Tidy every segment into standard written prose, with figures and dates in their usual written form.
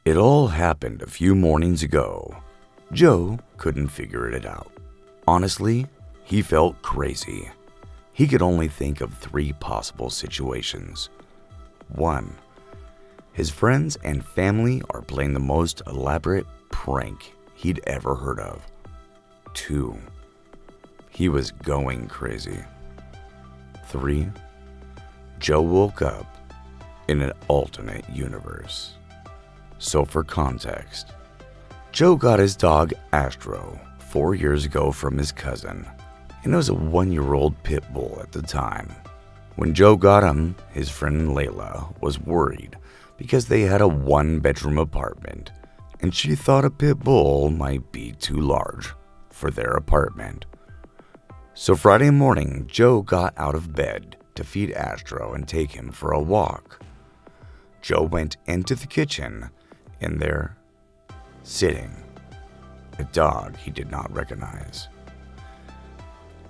It all happened a few mornings ago. Joe couldn't figure it out. Honestly, he felt crazy. He could only think of 3 possible situations. 1. His friends and family are playing the most elaborate prank he'd ever heard of. 2. He was going crazy. 3. Joe woke up in an alternate universe. So for context, Joe got his dog Astro 4 years ago from his cousin, and it was a 1-year-old pit bull at the time. When Joe got him, his friend Layla was worried because they had a 1-bedroom apartment, and she thought a pit bull might be too large for their apartment. So Friday morning, Joe got out of bed to feed Astro and take him for a walk. Joe went into the kitchen, and there, sitting, a dog he did not recognize.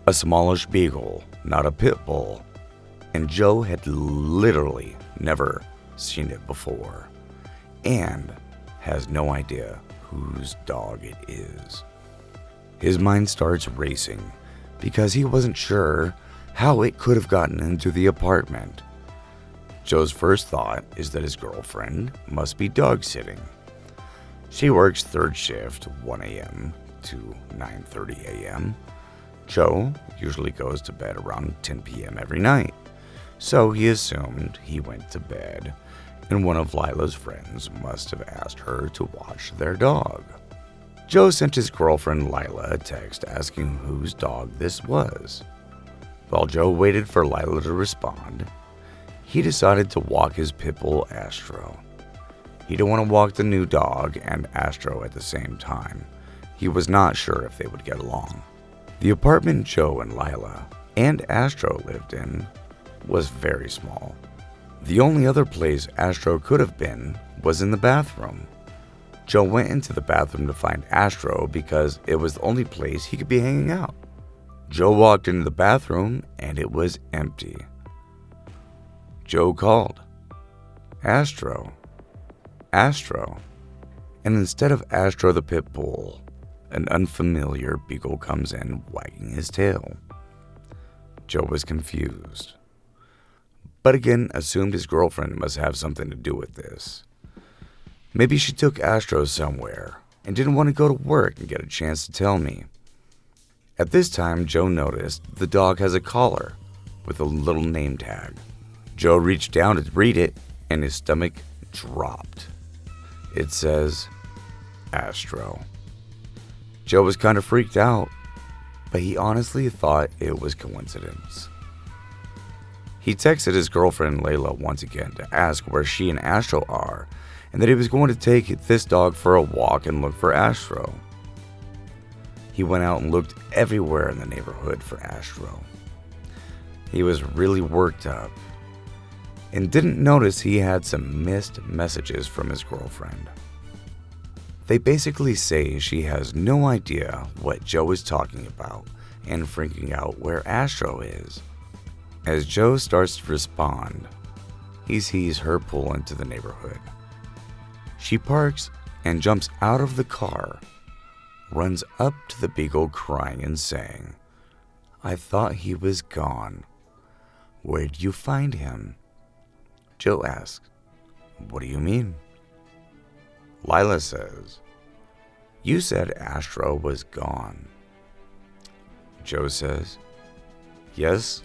A smallish beagle, not a pit bull, and Joe had literally never seen it before, and has no idea whose dog it is. His mind starts racing because he wasn't sure how it could have gotten into the apartment. Joe's first thought is that his girlfriend must be dog sitting. She works 3rd shift, 1 a.m. to 9:30 a.m. Joe usually goes to bed around 10 p.m. every night, so he assumed he went to bed, and one of Lila's friends must have asked her to watch their dog. Joe sent his girlfriend Layla a text asking whose dog this was. While Joe waited for Layla to respond, he decided to walk his pit bull Astro. He didn't want to walk the new dog and Astro at the same time. He was not sure if they would get along. The apartment Joe and Layla and Astro lived in was very small. The only other place Astro could have been was in the bathroom. Joe went into the bathroom to find Astro because it was the only place he could be hanging out. Joe walked into the bathroom and it was empty. Joe called, "Astro, Astro," and instead of Astro the pit bull, an unfamiliar beagle comes in wagging his tail. Joe was confused, but again assumed his girlfriend must have something to do with this. Maybe she took Astro somewhere and didn't want to go to work and get a chance to tell me. At this time, Joe noticed the dog has a collar with a little name tag. Joe reached down to read it, and his stomach dropped. It says, Astro. Joe was kind of freaked out, but he honestly thought it was coincidence. He texted his girlfriend Layla once again to ask where she and Astro are, and that he was going to take this dog for a walk and look for Astro. He went out and looked everywhere in the neighborhood for Astro. He was really worked up and didn't notice he had some missed messages from his girlfriend. They basically say she has no idea what Joe is talking about and freaking out where Astro is. As Joe starts to respond, he sees her pull into the neighborhood. She parks and jumps out of the car, runs up to the beagle crying and saying, "I thought he was gone. Where'd you find him?" Joe asks, "What do you mean?" Layla says, "You said Astro was gone." Joe says, "Yes,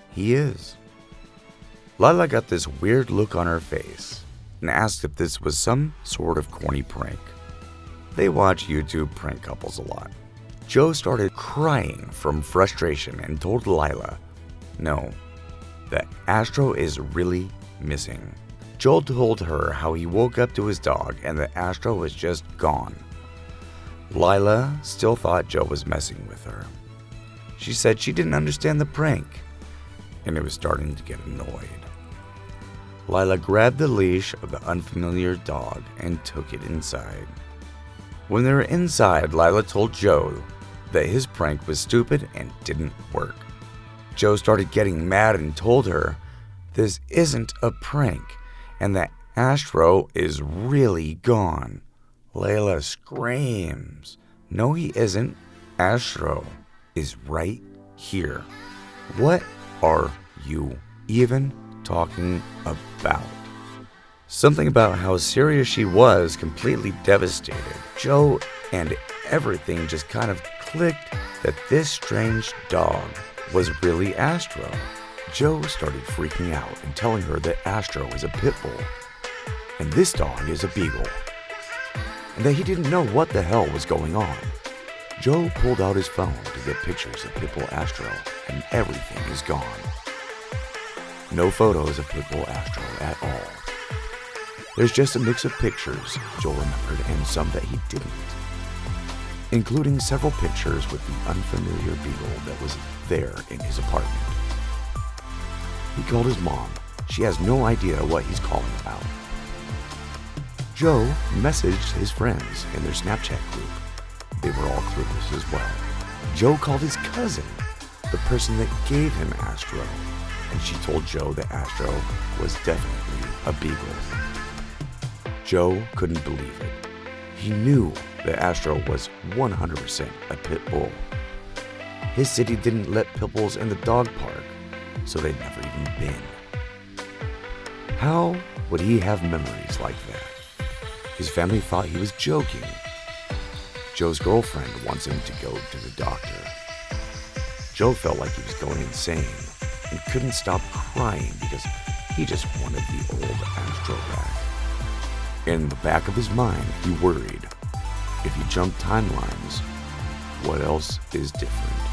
he is." Layla got this weird look on her face and asked if this was some sort of corny prank. They watch YouTube prank couples a lot. Joe started crying from frustration and told Layla, no, that Astro is really missing. Joel told her how he woke up to his dog and that Astro was just gone. Layla still thought Joe was messing with her. She said she didn't understand the prank, and it was starting to get annoyed. Layla grabbed the leash of the unfamiliar dog and took it inside. When they were inside, Layla told Joe that his prank was stupid and didn't work. Joe started getting mad and told her this isn't a prank and that Astro is really gone. Layla screams. No, he isn't. Astro is right here. What are you even talking about? Something about how serious she was completely devastated Joe, and everything just kind of clicked that this strange dog was really Astro. Joe started freaking out and telling her that Astro is a pitbull, and this dog is a beagle, and that he didn't know what the hell was going on. Joe pulled out his phone to get pictures of pitbull Astro, and everything is gone. No photos of pitbull Astro at all. There's just a mix of pictures Joe remembered and some that he didn't, including several pictures with the unfamiliar beagle that was there in his apartment. He called his mom. She has no idea what he's calling about. Joe messaged his friends in their Snapchat group. They were all clueless as well. Joe called his cousin, the person that gave him Astro, and she told Joe that Astro was definitely a beagle. Joe couldn't believe it. He knew that Astro was 100% a pit bull. His city didn't let pit bulls in the dog park, so they'd never even been. How would he have memories like that? His family thought he was joking. Joe's girlfriend wants him to go to the doctor. Joe felt like he was going insane and couldn't stop crying because he just wanted the old Astro back. In the back of his mind, he worried, if you jump timelines, what else is different?